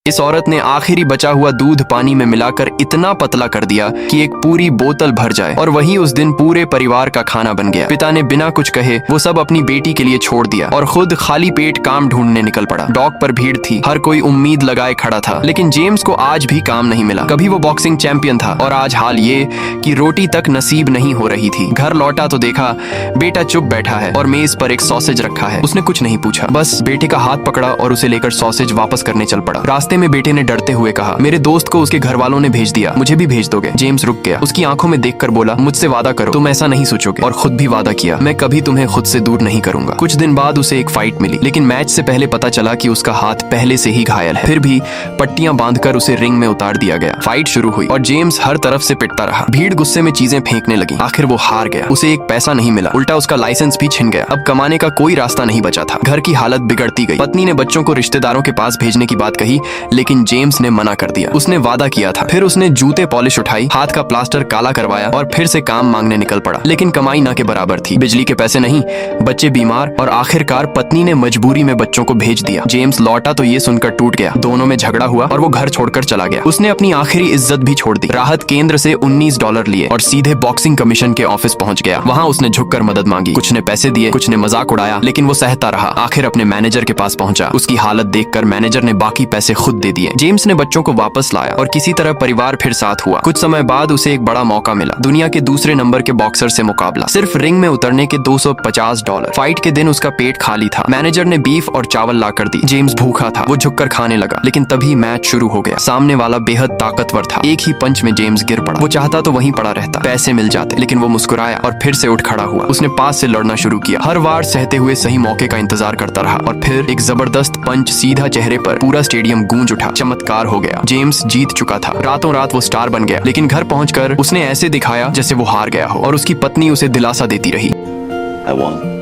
इस औरत ने आखिरी बचा हुआ दूध पानी में मिलाकर इतना पतला कर दिया कि एक पूरी बोतल भर जाए, और वही उस दिन पूरे परिवार का खाना बन गया। पिता ने बिना कुछ कहे वो सब अपनी बेटी के लिए छोड़ दिया और खुद खाली पेट काम ढूंढने निकल पड़ा। डॉक पर भीड़ थी, हर कोई उम्मीद लगाए खड़ा था, लेकिन जेम्स को आज भी काम नहीं मिला। कभी वो बॉक्सिंग चैंपियन था और आज हाल ये कि रोटी तक नसीब नहीं हो रही थी। घर लौटा तो देखा बेटा चुप बैठा है और मेज पर एक सॉसेज रखा है। उसने कुछ नहीं पूछा, बस बेटे का हाथ पकड़ा और उसे लेकर सॉसेज वापस करने चल पड़ा। रास्ते में बेटे ने डरते हुए कहा, मेरे दोस्त को उसके घर वालों ने भेज दिया, मुझे भी भेज दोगे? जेम्स रुक गया। उसकी आंखों में देखकर बोला, मुझसे वादा करो तुम ऐसा नहीं सोचोगे। और खुद भी वादा किया, मैं कभी तुम्हें खुद से दूर नहीं करूंगा। कुछ दिन बाद उसे एक फाइट मिली, लेकिन मैच से पहले पता चला कि उसका हाथ पहले से ही घायल है। फिर भी पट्टियां बांधकर उसे रिंग में उतार दिया गया। फाइट शुरू हुई और जेम्स हर तरफ से पिटता रहा। भीड़ गुस्से में चीजें फेंकने लगी। आखिर वो हार गया। उसे एक पैसा नहीं मिला, उल्टा उसका लाइसेंस भी छिन गया। अब कमाने का कोई रास्ता नहीं बचा था। घर की हालत बिगड़ती गई। पत्नी ने बच्चों को रिश्तेदारों के पास भेजने की बात कही, लेकिन जेम्स ने मना कर दिया। उसने वादा किया था। फिर उसने जूते पॉलिश उठाई, हाथ का प्लास्टर काला करवाया और फिर से काम मांगने निकल पड़ा। लेकिन कमाई ना के बराबर थी। बिजली के पैसे नहीं, बच्चे बीमार, और आखिरकार पत्नी ने मजबूरी में बच्चों को भेज दिया। जेम्स लौटा तो ये सुनकर टूट गया। दोनों में झगड़ा हुआ और वो घर छोड़कर चला गया। उसने अपनी आखिरी इज्जत भी छोड़ दी। राहत केंद्र से $19 लिए और सीधे बॉक्सिंग कमीशन के ऑफिस पहुंच गया। वहां उसने झुककर मदद मांगी। कुछ ने पैसे दिए, कुछ ने मजाक उड़ाया, लेकिन वो सहता रहा। आखिर अपने मैनेजर के पास पहुंचा। उसकी हालत देखकर मैनेजर ने बाकी पैसे खुद दे दिए। जेम्स ने बच्चों को वापस लाया और किसी तरह परिवार फिर साथ हुआ। कुछ समय बाद उसे एक बड़ा मौका मिला, दुनिया के दूसरे नंबर के बॉक्सर से मुकाबला। सिर्फ रिंग में उतरने के $250। फाइट के दिन उसका पेट खाली था। मैनेजर ने बीफ और चावल ला कर दी। जेम्स भूखा था। वो झुककर खाने लगा, लेकिन तभी मैच शुरू हो गया। सामने वाला बेहद ताकतवर था। एक ही पंच में जेम्स गिर पड़ा। वो चाहता तो वहीं पड़ा रहता, पैसे मिल जाते, लेकिन वो मुस्कुराया और फिर से उठ खड़ा हुआ। उसने पास से लड़ना शुरू किया, हर वार सहते हुए सही मौके का इंतजार करता रहा, और फिर एक जबरदस्त पंच सीधा चेहरे पर। पूरा स्टेडियम गूंज उठा। चमत्कार हो गया। जेम्स जीत चुका था। रातों रात वो स्टार बन गया, लेकिन घर पहुंचकर उसने ऐसे दिखाया जैसे वो हार गया हो, और उसकी पत्नी उसे दिलासा देती रही। I won.